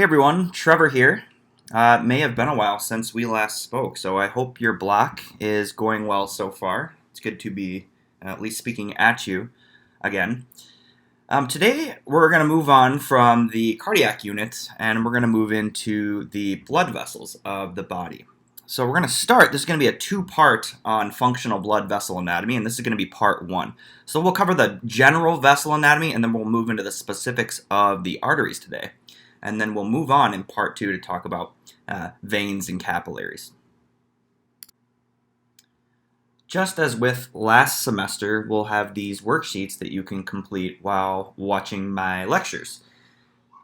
Hey everyone, Trevor here. It may have been a while since we last spoke, so I hope your block is going well so far. It's good to be at least speaking at you again. Today we're going to move on from the cardiac unit and we're going to move into the blood vessels of the body. So we're going to start, this is going to be a two-part on functional blood vessel anatomy, and this is going to be part one. So we'll cover the general vessel anatomy and then we'll move into the specifics of the arteries today. And then we'll move on in part two to talk about veins and capillaries. Just as with last semester, we'll have these worksheets that you can complete while watching my lectures.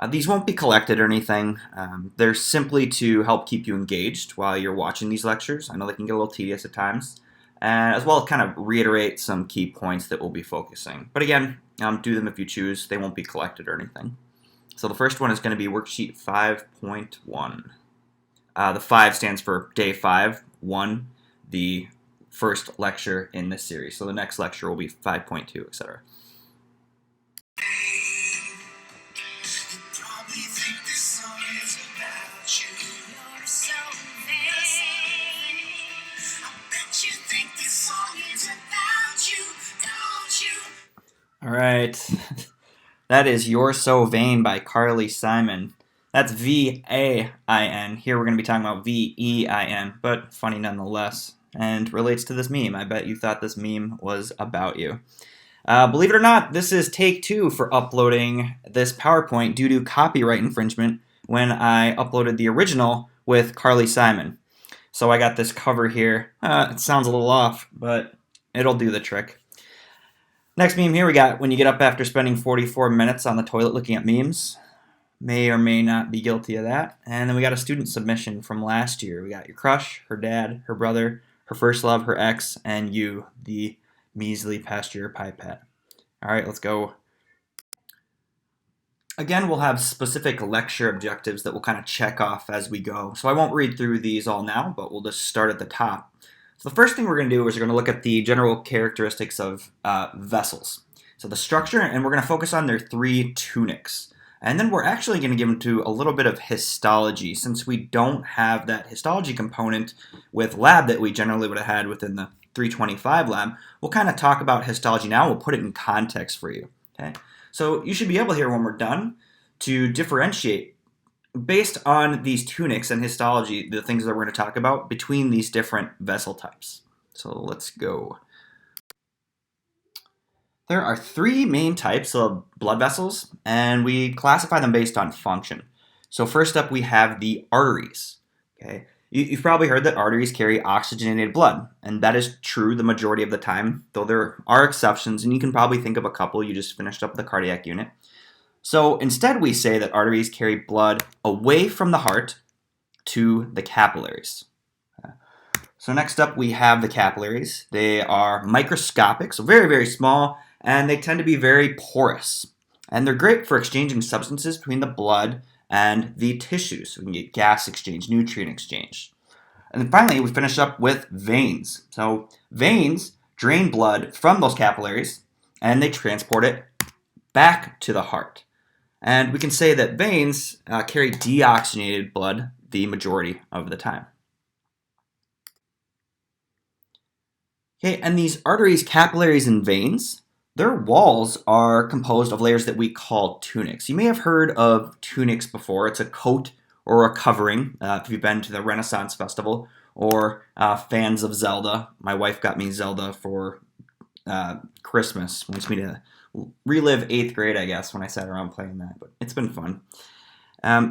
These won't be collected or anything. They're simply to help keep you engaged while you're watching these lectures. I know they can get a little tedious at times, and as well as kind of reiterate some key points that we'll be focusing. But again, do them if you choose. They won't be collected or anything. So the first one is going to be worksheet 5.1. The 5 stands for day 5, 1, the first lecture in this series. So the next lecture will be 5.2, etc. All right. That is You're So Vain by Carly Simon. That's V-A-I-N. Here we're going to be talking about V-E-I-N, but funny nonetheless, and relates to this meme. I bet you thought this meme was about you. Believe it or not, this is take 2 for uploading this PowerPoint due to copyright infringement when I uploaded the original with Carly Simon. So I got this cover here. It sounds a little off, but it'll do the trick. Next meme here we got when you get up after spending 44 minutes on the toilet looking at memes. May or may not be guilty of that. And then we got a student submission from last year. We got your crush, her dad, her brother, her first love, her ex, and you, the measly pasture pipette. All right, let's go. Again, we'll have specific lecture objectives that we'll kind of check off as we go. So I won't read through these all now, but we'll just start at the top. So the first thing we're going to do is we're going to look at the general characteristics of vessels. So the structure, and we're going to focus on their 3 tunics. And then we're actually going to get into a little bit of histology, since we don't have that histology component with lab that we generally would have had within the 325 lab. We'll kind of talk about histology now. We'll put it in context for you. Okay? So you should be able here when we're done to differentiate based on these tunics and histology, the things that we're going to talk about between these different vessel types. So let's go. There are 3 main types of blood vessels, and we classify them based on function. So first up, we have the arteries. Okay, you've probably heard that arteries carry oxygenated blood, and that is true the majority of the time, though there are exceptions, and you can probably think of a couple. You just finished up the cardiac unit. So instead we say that arteries carry blood away from the heart to the capillaries. So next up we have the capillaries. They are microscopic, so very, very small, and they tend to be very porous. And they're great for exchanging substances between the blood and the tissues. So we can get gas exchange, nutrient exchange. And then finally we finish up with veins. So veins drain blood from those capillaries and they transport it back to the heart. And we can say that veins carry deoxygenated blood the majority of the time. Okay, and these arteries, capillaries, and veins, their walls are composed of layers that we call tunics. You may have heard of tunics before. It's a coat or a covering, if you've been to the Renaissance Festival, or fans of Zelda. My wife got me Zelda for Christmas. Wants me to relive 8th grade, I guess, when I sat around playing that, but it's been fun.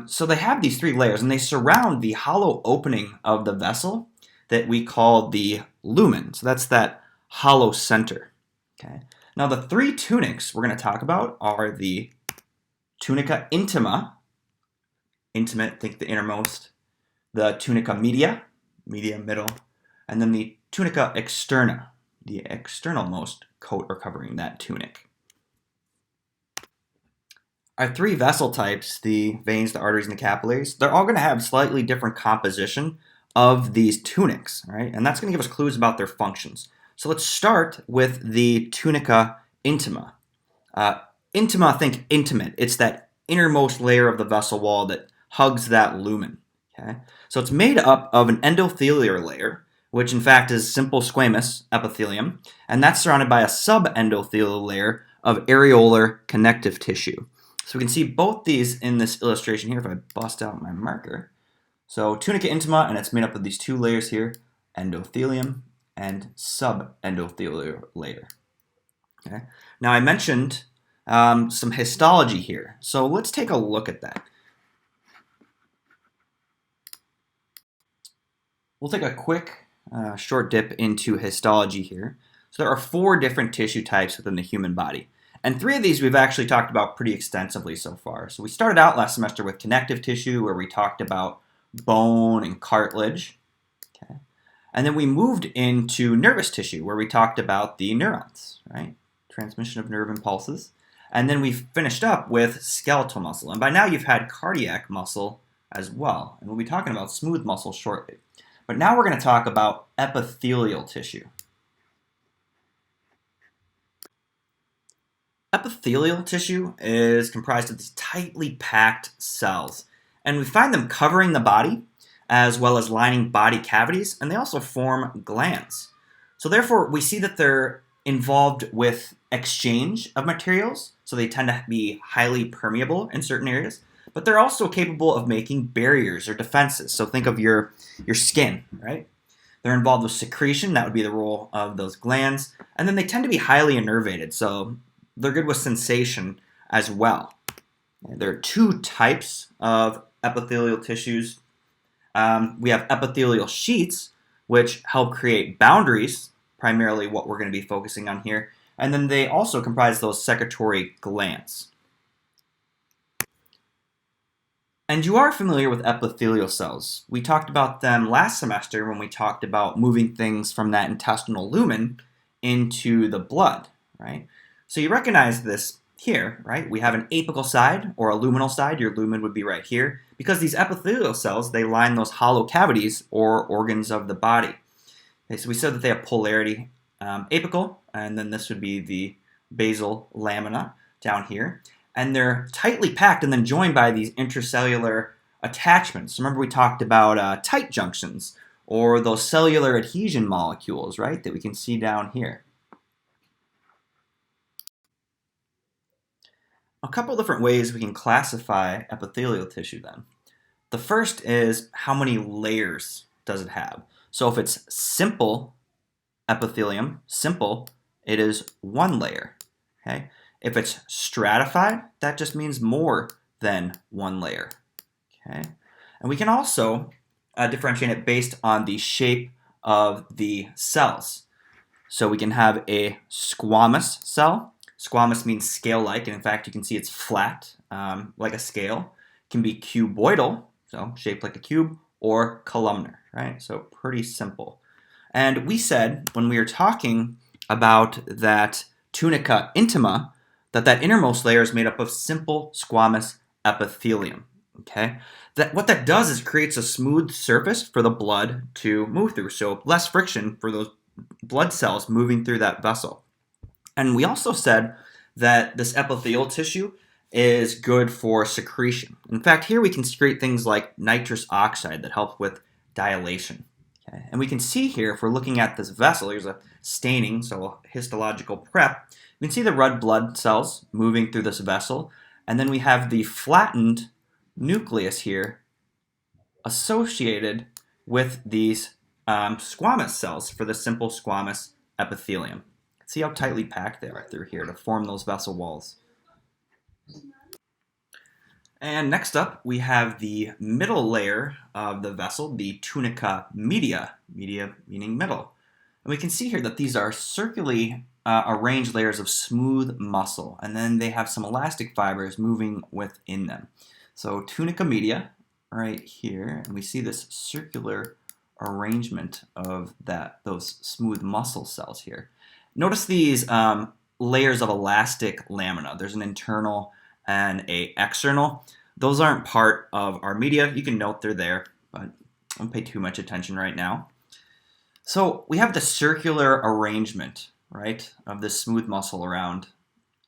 So they have these 3 layers, and they surround the hollow opening of the vessel that we call the lumen. So that's that hollow center. Okay. Now the 3 tunics we're going to talk about are the tunica intima, intimate, think the innermost, the tunica media, media, middle, and then the tunica externa, the externalmost coat or covering that tunic. Our 3 vessel types, the veins, the arteries, and the capillaries, they're all going to have slightly different composition of these tunics, right? And that's going to give us clues about their functions. So let's start with the tunica intima. Intima, think intimate. It's that innermost layer of the vessel wall that hugs that lumen. Okay? So it's made up of an endothelial layer, which in fact is simple squamous epithelium, and that's surrounded by a subendothelial layer of areolar connective tissue. So we can see both these in this illustration here if I bust out my marker. So tunica intima, and it's made up of these two layers here, endothelium and subendothelial layer. Okay. Now I mentioned some histology here, so let's take a look at that. We'll take a quick short dip into histology here. So there are 4 different tissue types within the human body. And 3 of these we've actually talked about pretty extensively so far. So we started out last semester with connective tissue, where we talked about bone and cartilage. Okay. And then we moved into nervous tissue, where we talked about the neurons, right? Transmission of nerve impulses. And then we finished up with skeletal muscle. And by now you've had cardiac muscle as well. And we'll be talking about smooth muscle shortly. But now we're going to talk about epithelial tissue. Epithelial tissue is comprised of these tightly packed cells, and we find them covering the body as well as lining body cavities, and they also form glands. So therefore, we see that they're involved with exchange of materials, so they tend to be highly permeable in certain areas, but they're also capable of making barriers or defenses. So think of your skin, right? They're involved with secretion, that would be the role of those glands, and then they tend to be highly innervated, so they're good with sensation as well. There are 2 types of epithelial tissues. We have epithelial sheets, which help create boundaries, primarily what we're going to be focusing on here, and then they also comprise those secretory glands. And you are familiar with epithelial cells. We talked about them last semester when we talked about moving things from that intestinal lumen into the blood, right? So you recognize this here, right? We have an apical side or a luminal side. Your lumen would be right here, because these epithelial cells, they line those hollow cavities or organs of the body. Okay, so we said that they have polarity apical, and then this would be the basal lamina down here. And they're tightly packed and then joined by these intracellular attachments. Remember we talked about tight junctions, or those cellular adhesion molecules, right, that we can see down here. A couple different ways we can classify epithelial tissue then. The first is how many layers does it have? So if it's simple epithelium, simple, it is 1 layer. Okay? If it's stratified, that just means more than 1 layer. Okay? And we can also differentiate it based on the shape of the cells. So we can have a squamous cell. Squamous means scale-like, and in fact you can see it's flat, like a scale. It can be cuboidal, so shaped like a cube, or columnar, right? So pretty simple. And we said when we were talking about that tunica intima that innermost layer is made up of simple squamous epithelium. Okay, what that does is creates a smooth surface for the blood to move through, so less friction for those blood cells moving through that vessel. And we also said that this epithelial tissue is good for secretion. In fact, here we can secrete things like nitrous oxide that help with dilation. Okay? And we can see here, if we're looking at this vessel, here's a staining, so a histological prep. You can see the red blood cells moving through this vessel, and then we have the flattened nucleus here associated with these squamous cells for the simple squamous epithelium. See how tightly packed they are through here to form those vessel walls. And next up, we have the middle layer of the vessel, the tunica media, media meaning middle. And we can see here that these are circularly arranged layers of smooth muscle, and then they have some elastic fibers moving within them. So tunica media right here, and we see this circular arrangement of those smooth muscle cells here. Notice these layers of elastic lamina. There's an internal and an external. Those aren't part of our media. You can note they're there, but don't pay too much attention right now. So we have the circular arrangement, right, of this smooth muscle around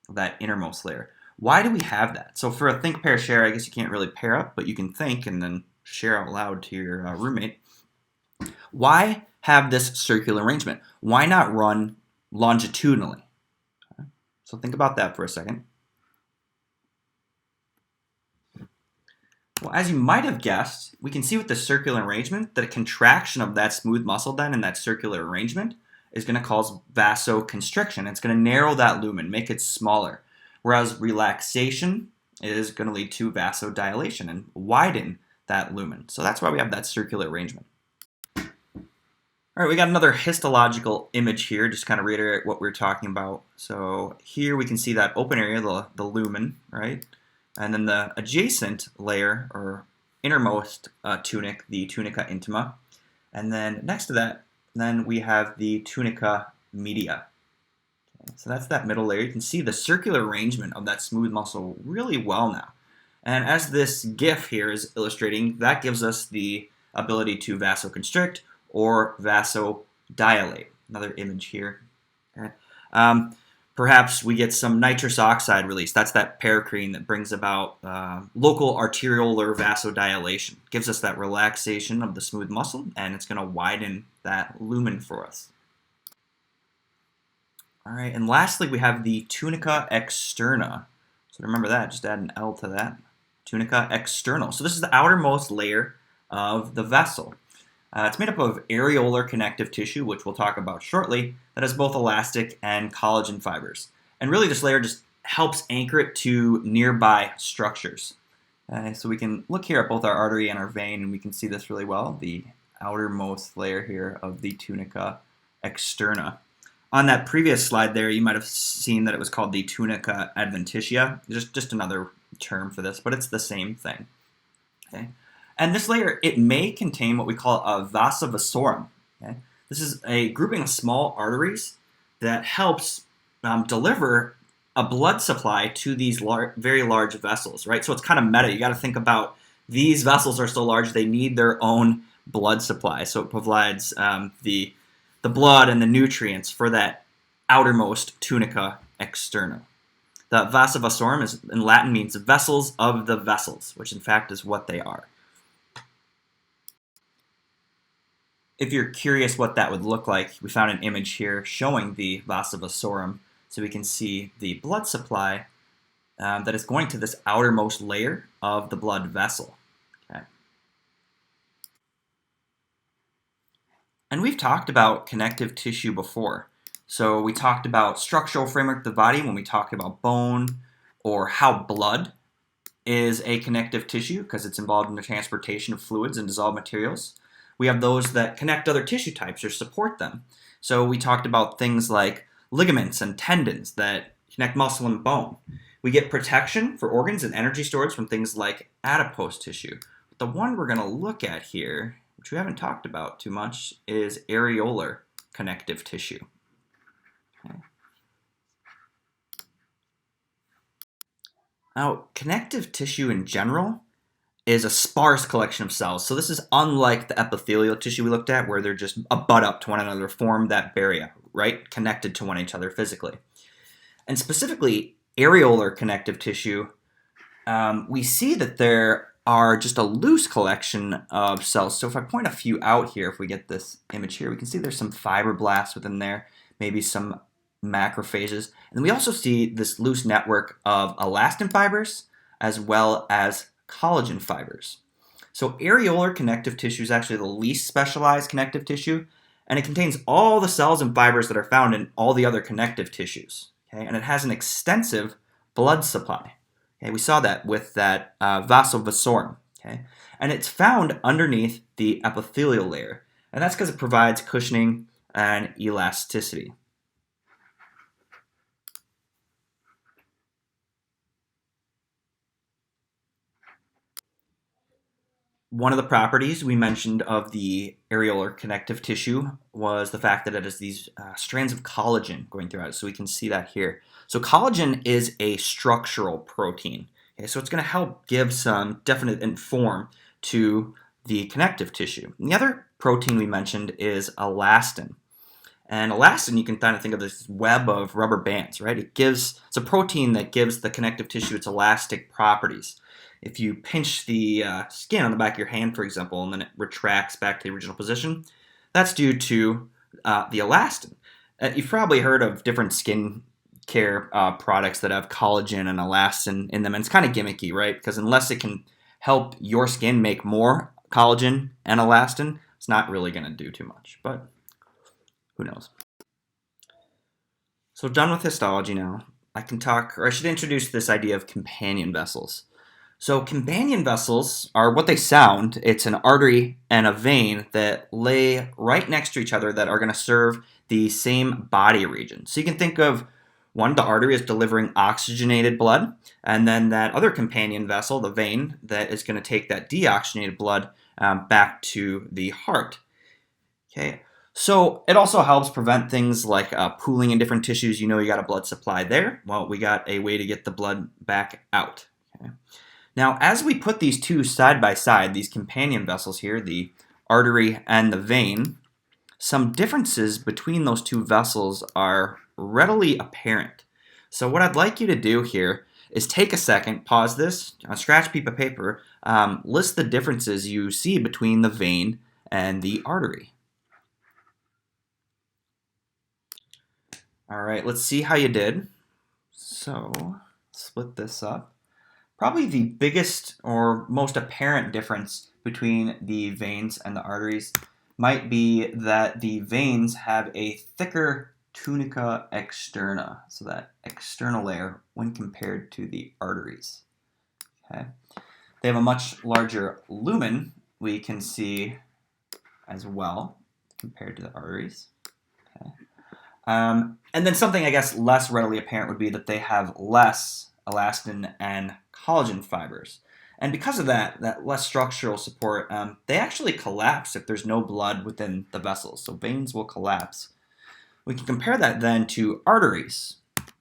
that innermost layer. Why do we have that? So for a think, pair, share, I guess you can't really pair up, but you can think and then share out loud to your roommate. Why have this circular arrangement? Why not run longitudinally? So think about that for a second. Well, as you might have guessed, we can see with the circular arrangement that a contraction of that smooth muscle then in that circular arrangement is going to cause vasoconstriction. It's going to narrow that lumen, make it smaller. Whereas relaxation is going to lead to vasodilation and widen that lumen. So that's why we have that circular arrangement. All right, we got another histological image here, just kind of reiterate what we were talking about. So here we can see that open area, the lumen, right? And then the adjacent layer, or innermost tunic, the tunica intima. And then next to that, then we have the tunica media. Okay, so that's that middle layer. You can see the circular arrangement of that smooth muscle really well now. And as this GIF here is illustrating, that gives us the ability to vasoconstrict or vasodilate. Another image here. Okay. Perhaps we get some nitrous oxide release. That's that paracrine that brings about local arteriolar vasodilation. Gives us that relaxation of the smooth muscle, and it's going to widen that lumen for us. All right, and lastly, we have the tunica externa. So remember that, just add an L to that. Tunica external. So this is the outermost layer of the vessel. It's made up of areolar connective tissue, which we'll talk about shortly, that has both elastic and collagen fibers. And really this layer just helps anchor it to nearby structures. So we can look here at both our artery and our vein, and we can see this really well, the outermost layer here of the tunica externa. On that previous slide there, you might have seen that it was called the tunica adventitia, just another term for this, but it's the same thing. Okay. And this layer, it may contain what we call a vasa vasorum. Okay? This is a grouping of small arteries that helps deliver a blood supply to these very large vessels, right? So it's kind of meta. You got to think about these vessels are so large, they need their own blood supply. So it provides the blood and the nutrients for that outermost tunica externa. The vasa vasorum is, in Latin, means vessels of the vessels, which in fact is what they are. If you're curious what that would look like, we found an image here showing the vasa vasorum, so we can see the blood supply that is going to this outermost layer of the blood vessel. Okay. And we've talked about connective tissue before. So we talked about structural framework of the body when we talked about bone, or how blood is a connective tissue because it's involved in the transportation of fluids and dissolved materials. We have those that connect other tissue types or support them. So we talked about things like ligaments and tendons that connect muscle and bone. We get protection for organs and energy storage from things like adipose tissue. But the one we're going to look at here, which we haven't talked about too much, is areolar connective tissue. Okay. Now, connective tissue in general is a sparse collection of cells. So this is unlike the epithelial tissue we looked at, where they're just butt up to one another, form that barrier, right? Connected to one another physically. And specifically, areolar connective tissue, we see that there are just a loose collection of cells. So if I point a few out here, if we get this image here, we can see there's some fibroblasts within there, maybe some macrophages. And we also see this loose network of elastin fibers as well as collagen fibers. So areolar connective tissue is actually the least specialized connective tissue, and it contains all the cells and fibers that are found in all the other connective tissues. Okay? And it has an extensive blood supply. Okay? We saw that with that vasa vasorum. Okay? And it's found underneath the epithelial layer, and that's because it provides cushioning and elasticity. One of the properties we mentioned of the areolar connective tissue was the fact that it has these strands of collagen going throughout it. So we can see that here. So collagen is a structural protein. Okay, so it's going to help give some definite form to the connective tissue. And the other protein we mentioned is elastin. And elastin, you can kind of think of this web of rubber bands, right? It's a protein that gives the connective tissue its elastic properties. If you pinch the skin on the back of your hand, for example, and then it retracts back to the original position, that's due to the elastin. You've probably heard of different skin care products that have collagen and elastin in them, and it's kind of gimmicky, right? Because unless it can help your skin make more collagen and elastin, it's not really going to do too much, but who knows? So done with histology now. I can talk, or I should introduce this idea of companion vessels. So companion vessels are what they sound. It's an artery and a vein that lay right next to each other that are going to serve the same body region. So you can think of one, the artery is delivering oxygenated blood, and then that other companion vessel, the vein, that is going to take that deoxygenated blood back to the heart. Okay. So it also helps prevent things like pooling in different tissues. You know, you got a blood supply there. Well, we got a way to get the blood back out. Okay. Now, as we put these two side by side, these companion vessels here, the artery and the vein, some differences between those two vessels are readily apparent. So what I'd like you to do here is take a second, pause this, scratch a piece of paper, list the differences you see between the vein and the artery. All right, let's see how you did. So, split this up. Probably the biggest or most apparent difference between the veins and the arteries might be that the veins have a thicker tunica externa, so that external layer, when compared to the arteries. Okay. They have a much larger lumen, we can see as well, compared to the arteries. Okay. And then something, I guess, less readily apparent would be that they have less elastin and collagen fibers. And because of that less structural support, they actually collapse if there's no blood within the vessels. So veins will collapse. We can compare that then to arteries.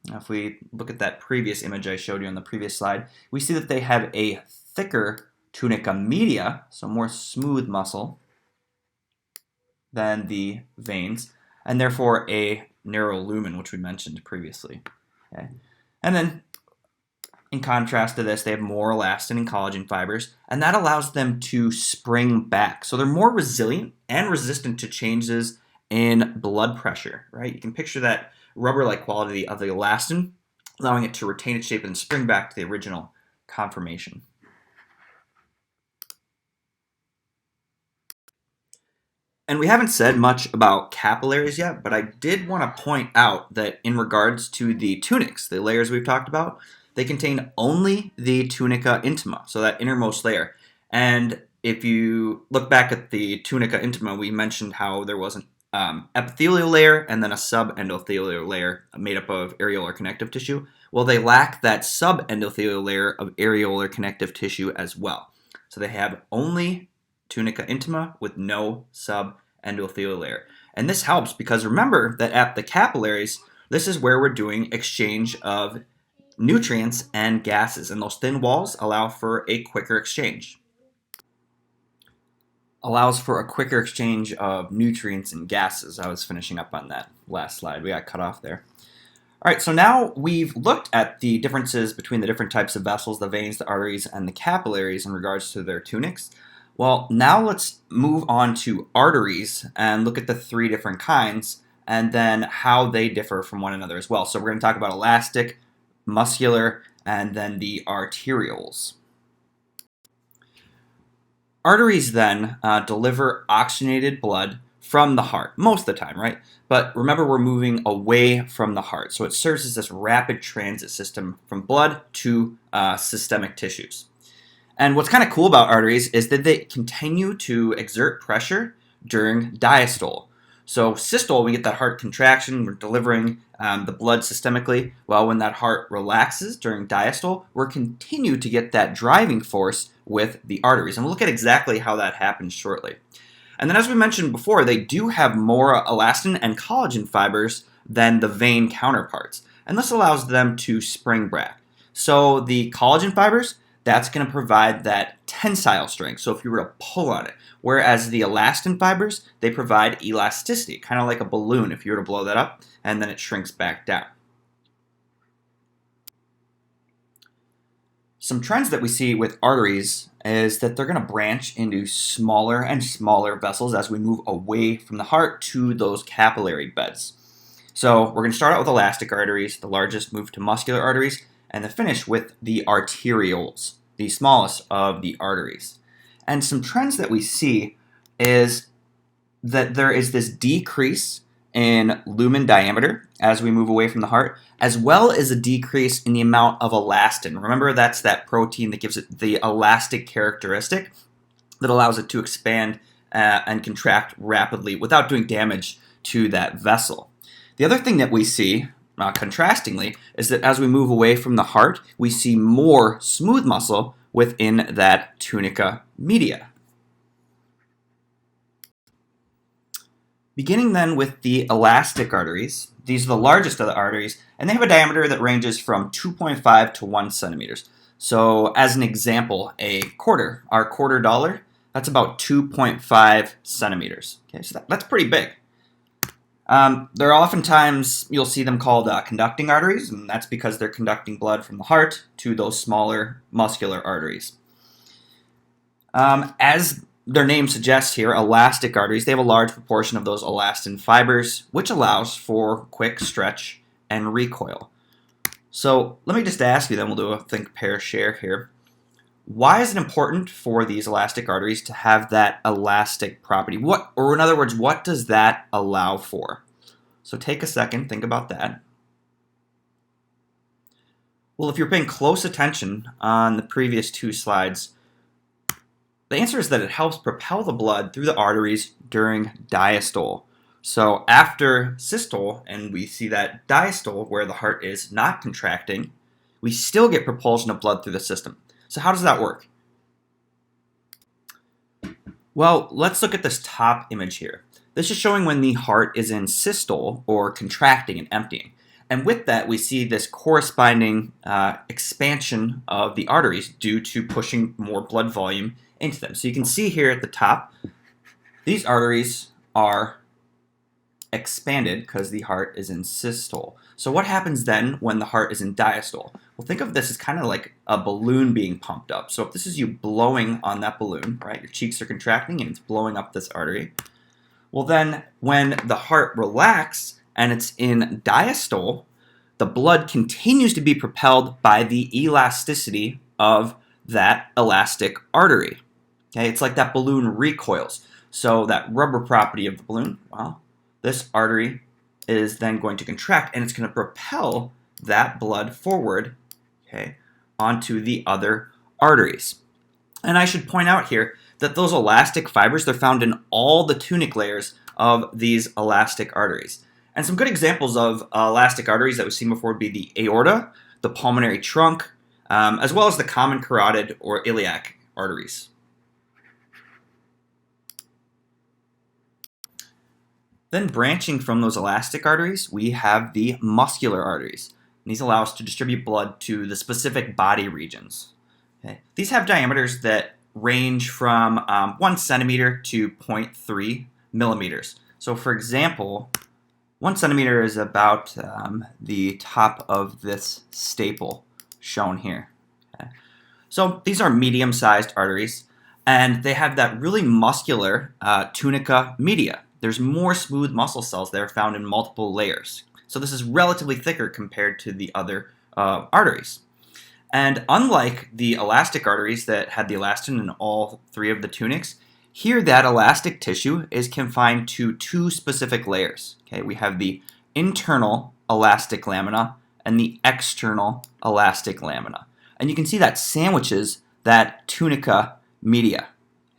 Now, if we look at that previous image I showed you on the previous slide, we see that they have a thicker tunica media, so more smooth muscle than the veins, and therefore a narrow lumen, which we mentioned previously. Okay. And then, in contrast to this, they have more elastin and collagen fibers, and that allows them to spring back. So they're more resilient and resistant to changes in blood pressure, right? You can picture that rubber-like quality of the elastin, allowing it to retain its shape and spring back to the original conformation. And we haven't said much about capillaries yet, but I did want to point out that in regards to the tunics, the layers we've talked about, they contain only the tunica intima, so that innermost layer. And if you look back at the tunica intima, we mentioned how there was an epithelial layer and then a subendothelial layer made up of areolar connective tissue. Well, they lack that subendothelial layer of areolar connective tissue as well. So they have only tunica intima with no subendothelial layer. And this helps because remember that at the capillaries, this is where we're doing exchange of nutrients and gases, and those thin walls allow for a quicker exchange. Allows for a quicker exchange of nutrients and gases. I was finishing up on that last slide. We got cut off there. All right, so now we've looked at the differences between the different types of vessels, the veins, the arteries, and the capillaries in regards to their tunics. Well, now let's move on to arteries and look at the three different kinds and then how they differ from one another as well. So we're going to talk about elastic, muscular, and then the arterioles. Arteries then deliver oxygenated blood from the heart, most of the time, right? But remember, we're moving away from the heart. So it serves as this rapid transit system from blood to systemic tissues. And what's kind of cool about arteries is that they continue to exert pressure during diastole. So systole, we get that heart contraction, we're delivering the blood systemically. Well, when that heart relaxes during diastole, we're continue to get that driving force with the arteries. And we'll look at exactly how that happens shortly. And then as we mentioned before, they do have more elastin and collagen fibers than the vein counterparts. And this allows them to spring back. So the collagen fibers, that's going to provide that tensile strength. So if you were to pull on it, whereas the elastin fibers, they provide elasticity, kind of like a balloon if you were to blow that up, and then it shrinks back down. Some trends that we see with arteries is that they're going to branch into smaller and smaller vessels as we move away from the heart to those capillary beds. So we're going to start out with elastic arteries, the largest, move to muscular arteries, and then finish with the arterioles, the smallest of the arteries. And some trends that we see is that there is this decrease in lumen diameter as we move away from the heart, as well as a decrease in the amount of elastin. Remember, that's that protein that gives it the elastic characteristic that allows it to expand and contract rapidly without doing damage to that vessel. The other thing that we see, contrastingly, is that as we move away from the heart, we see more smooth muscle within that tunica media. Beginning then with the elastic arteries, these are the largest of the arteries, and they have a diameter that ranges from 2.5 to 1 centimeters. So as an example, a quarter, our quarter dollar, that's about 2.5 centimeters. Okay, so that's pretty big. They're oftentimes, you'll see them called conducting arteries, and that's because they're conducting blood from the heart to those smaller muscular arteries. As their name suggests here, elastic arteries, they have a large proportion of those elastin fibers, which allows for quick stretch and recoil. So let me just ask you then, we'll do a think, pair, share here. Why is it important for these elastic arteries to have that elastic property? Or in other words, what does that allow for? So take a second, think about that. Well, if you're paying close attention on the previous two slides, the answer is that it helps propel the blood through the arteries during diastole. So after systole, and we see that diastole where the heart is not contracting, we still get propulsion of blood through the system. So how does that work? Well, let's look at this top image here. This is showing when the heart is in systole, or contracting and emptying. And with that, we see this corresponding expansion of the arteries due to pushing more blood volume into them. So you can see here at the top, these arteries are expanded because the heart is in systole. So what happens then when the heart is in diastole? Well, think of this as kind of like a balloon being pumped up. So if this is you blowing on that balloon, right, your cheeks are contracting and it's blowing up this artery. Well, then when the heart relaxes and it's in diastole, the blood continues to be propelled by the elasticity of that elastic artery. Okay, it's like that balloon recoils. So that rubber property of the balloon, well, this artery is then going to contract and it's going to propel that blood forward, okay, onto the other arteries. And I should point out here that those elastic fibers, they're found in all the tunic layers of these elastic arteries. And some good examples of elastic arteries that we've seen before would be the aorta, the pulmonary trunk, as well as the common carotid or iliac arteries. Then branching from those elastic arteries, we have the muscular arteries. And these allow us to distribute blood to the specific body regions. Okay. These have diameters that range from 1 centimeter to 0.3 millimeters. So for example, 1 centimeter is about the top of this staple shown here. Okay. So these are medium-sized arteries, and they have that really muscular tunica media. There's more smooth muscle cells that are found in multiple layers. So this is relatively thicker compared to the other arteries. And unlike the elastic arteries that had the elastin in all three of the tunics, here that elastic tissue is confined to two specific layers. Okay, we have the internal elastic lamina and the external elastic lamina. And you can see that sandwiches that tunica media.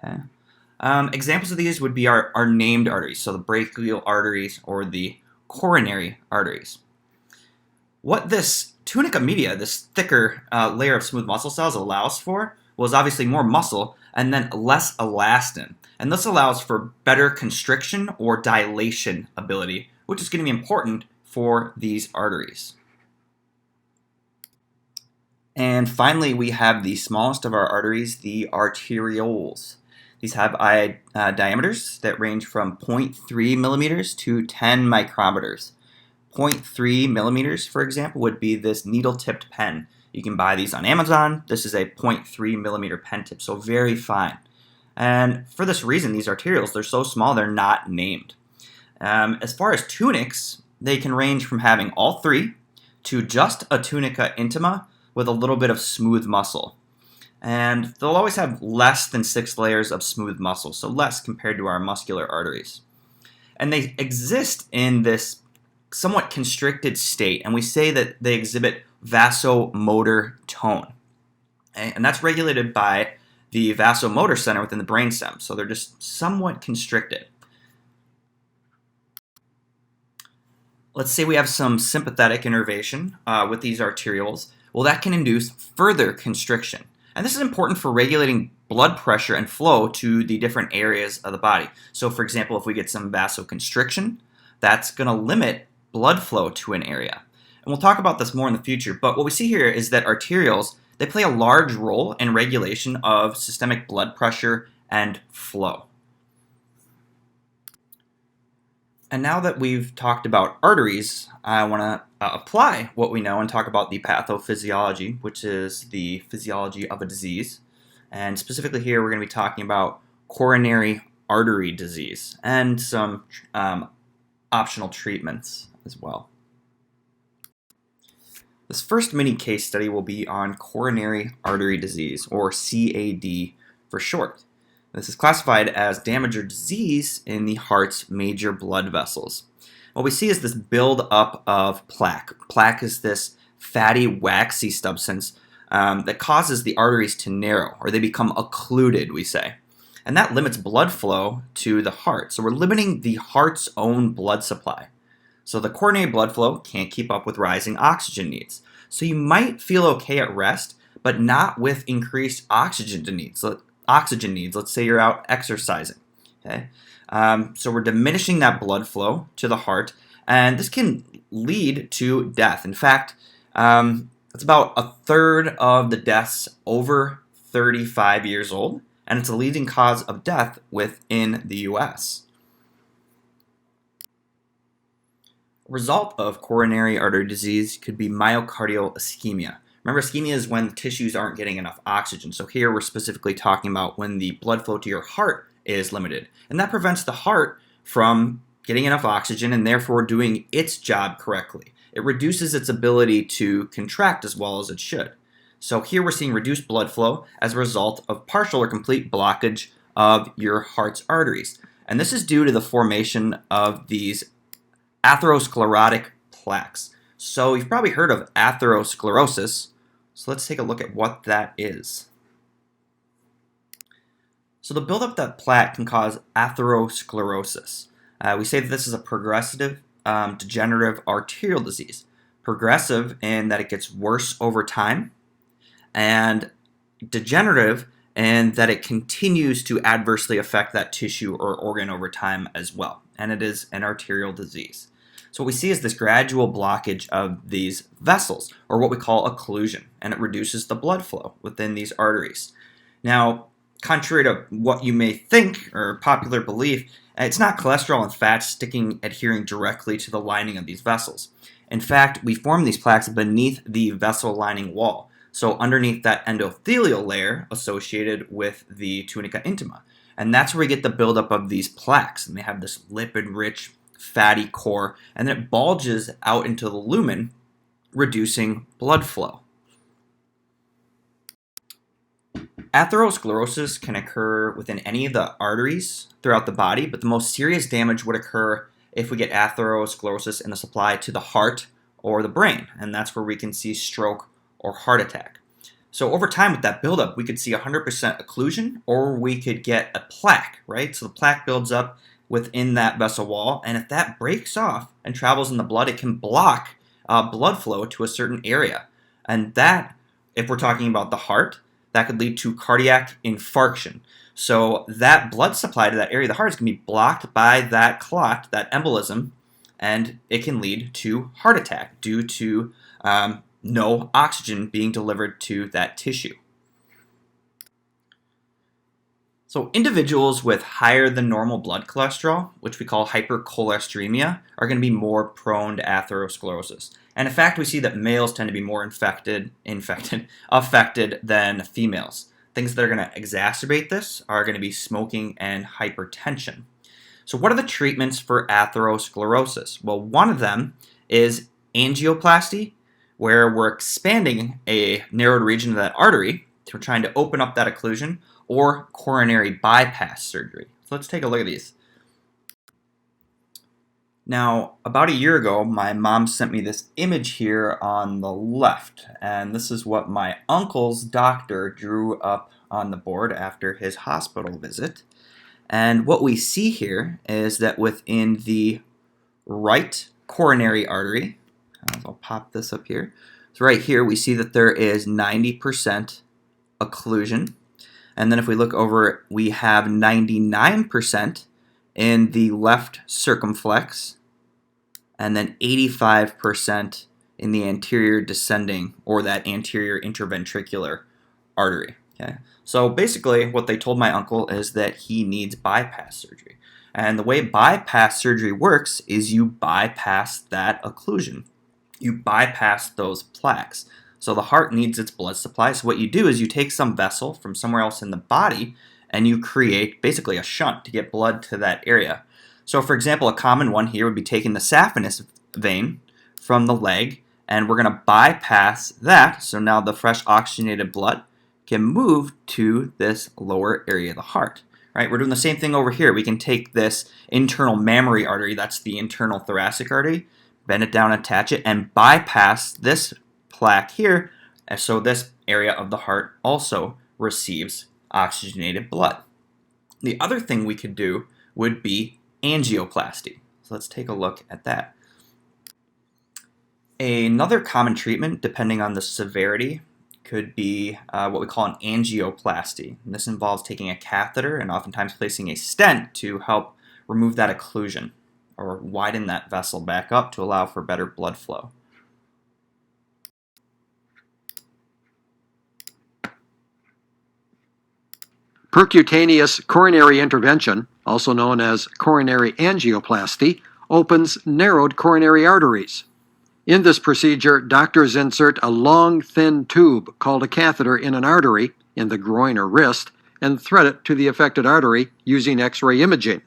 Okay. Examples of these would be our named arteries, so the brachial arteries or the coronary arteries. What this tunica media, this thicker layer of smooth muscle cells, allows for was obviously more muscle and then less elastin. And this allows for better constriction or dilation ability, which is going to be important for these arteries. And finally, we have the smallest of our arteries, the arterioles. These have diameters that range from 0.3 millimeters to 10 micrometers. 0.3 millimeters, for example, would be this needle-tipped pen. You can buy these on Amazon. This is a 0.3 millimeter pen tip, so very fine. And for this reason, these arterioles, they're so small, they're not named. As far as tunics, they can range from having all three to just a tunica intima with a little bit of smooth muscle. And they'll always have less than 6 layers of smooth muscle, so less compared to our muscular arteries. And they exist in this somewhat constricted state, and we say that they exhibit vasomotor tone. Okay? And that's regulated by the vasomotor center within the brainstem, so they're just somewhat constricted. Let's say we have some sympathetic innervation with these arterioles. Well, that can induce further constriction. And this is important for regulating blood pressure and flow to the different areas of the body. So, for example, if we get some vasoconstriction, that's going to limit blood flow to an area. And we'll talk about this more in the future, but what we see here is that arterioles, they play a large role in regulation of systemic blood pressure and flow. And now that we've talked about arteries, I want to apply what we know and talk about the pathophysiology, which is the physiology of a disease. And specifically here, we're going to be talking about coronary artery disease and some optional treatments as well. This first mini case study will be on coronary artery disease, or CAD for short. This is classified as damage or disease in the heart's major blood vessels. What we see is this build-up of plaque. Plaque is this fatty, waxy substance that causes the arteries to narrow, or they become occluded, we say. And that limits blood flow to the heart. So we're limiting the heart's own blood supply. So the coronary blood flow can't keep up with rising oxygen needs. So you might feel okay at rest, but not with increased oxygen needs. Let's say you're out exercising. Okay, so we're diminishing that blood flow to the heart, and this can lead to death. In fact, it's about a third of the deaths over 35 years old, and it's a leading cause of death within the U.S. A result of coronary artery disease could be myocardial ischemia. Remember, ischemia is when the tissues aren't getting enough oxygen. So here we're specifically talking about when the blood flow to your heart is limited. And that prevents the heart from getting enough oxygen and therefore doing its job correctly. It reduces its ability to contract as well as it should. So here we're seeing reduced blood flow as a result of partial or complete blockage of your heart's arteries. And this is due to the formation of these atherosclerotic plaques. So you've probably heard of atherosclerosis. So let's take a look at what that is. So the buildup of that plaque can cause atherosclerosis. We say that this is a progressive degenerative arterial disease. Progressive in that it gets worse over time, and degenerative in that it continues to adversely affect that tissue or organ over time as well. And it is an arterial disease. So what we see is this gradual blockage of these vessels, or what we call occlusion, and it reduces the blood flow within these arteries. Now, contrary to what you may think or popular belief, it's not cholesterol and fats adhering directly to the lining of these vessels. In fact, we form these plaques beneath the vessel lining wall, so underneath that endothelial layer associated with the tunica intima. And that's where we get the buildup of these plaques, and they have this lipid-rich fatty core, and then it bulges out into the lumen, reducing blood flow. Atherosclerosis can occur within any of the arteries throughout the body, but the most serious damage would occur if we get atherosclerosis in the supply to the heart or the brain, and that's where we can see stroke or heart attack. So over time with that buildup, we could see 100% occlusion, or we could get a plaque, right? So the plaque builds up within that vessel wall, and if that breaks off and travels in the blood, it can block blood flow to a certain area. And that, if we're talking about the heart, that could lead to cardiac infarction. So that blood supply to that area of the heart is going to be blocked by that clot, that embolism, and it can lead to heart attack due to no oxygen being delivered to that tissue. So individuals with higher than normal blood cholesterol, which we call hypercholesteremia, are going to be more prone to atherosclerosis. And in fact, we see that males tend to be more affected than females. Things that are going to exacerbate this are going to be smoking and hypertension. So what are the treatments for atherosclerosis? Well, one of them is angioplasty, where we're expanding a narrowed region of that artery. We're trying to open up that occlusion, or coronary bypass surgery. So let's take a look at these. Now, about a year ago, my mom sent me this image here on the left, and this is what my uncle's doctor drew up on the board after his hospital visit. And what we see here is that within the right coronary artery, I'll pop this up here. So right here, we see that there is 90% occlusion. And then if we look over, we have 99% in the left circumflex, and then 85% in the anterior descending, or that anterior interventricular artery. Okay? So basically, what they told my uncle is that he needs bypass surgery. And the way bypass surgery works is you bypass that occlusion. You bypass those plaques. So the heart needs its blood supply. So what you do is you take some vessel from somewhere else in the body and you create basically a shunt to get blood to that area. So for example, a common one here would be taking the saphenous vein from the leg, and we're going to bypass that. So now the fresh oxygenated blood can move to this lower area of the heart. Right? We're doing the same thing over here. We can take this internal mammary artery, that's the internal thoracic artery, bend it down, attach it, and bypass this plaque here, and so this area of the heart also receives oxygenated blood. The other thing we could do would be angioplasty. So let's take a look at that. Another common treatment, depending on the severity, could be what we call an angioplasty. And this involves taking a catheter and oftentimes placing a stent to help remove that occlusion or widen that vessel back up to allow for better blood flow. Percutaneous coronary intervention, also known as coronary angioplasty, opens narrowed coronary arteries. In this procedure, doctors insert a long, thin tube called a catheter in an artery, in the groin or wrist, and thread it to the affected artery using X-ray imaging.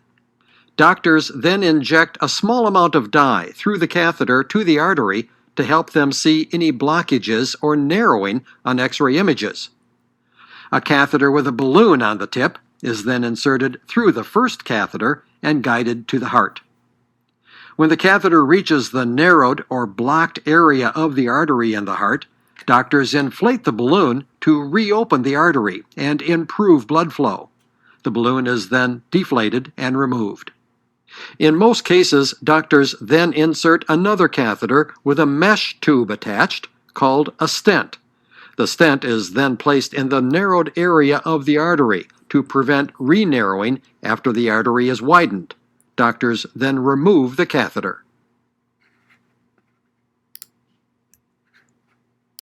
Doctors then inject a small amount of dye through the catheter to the artery to help them see any blockages or narrowing on X-ray images. A catheter with a balloon on the tip is then inserted through the first catheter and guided to the heart. When the catheter reaches the narrowed or blocked area of the artery in the heart, doctors inflate the balloon to reopen the artery and improve blood flow. The balloon is then deflated and removed. In most cases, doctors then insert another catheter with a mesh tube attached called a stent. The stent is then placed in the narrowed area of the artery to prevent re-narrowing after the artery is widened. Doctors then remove the catheter.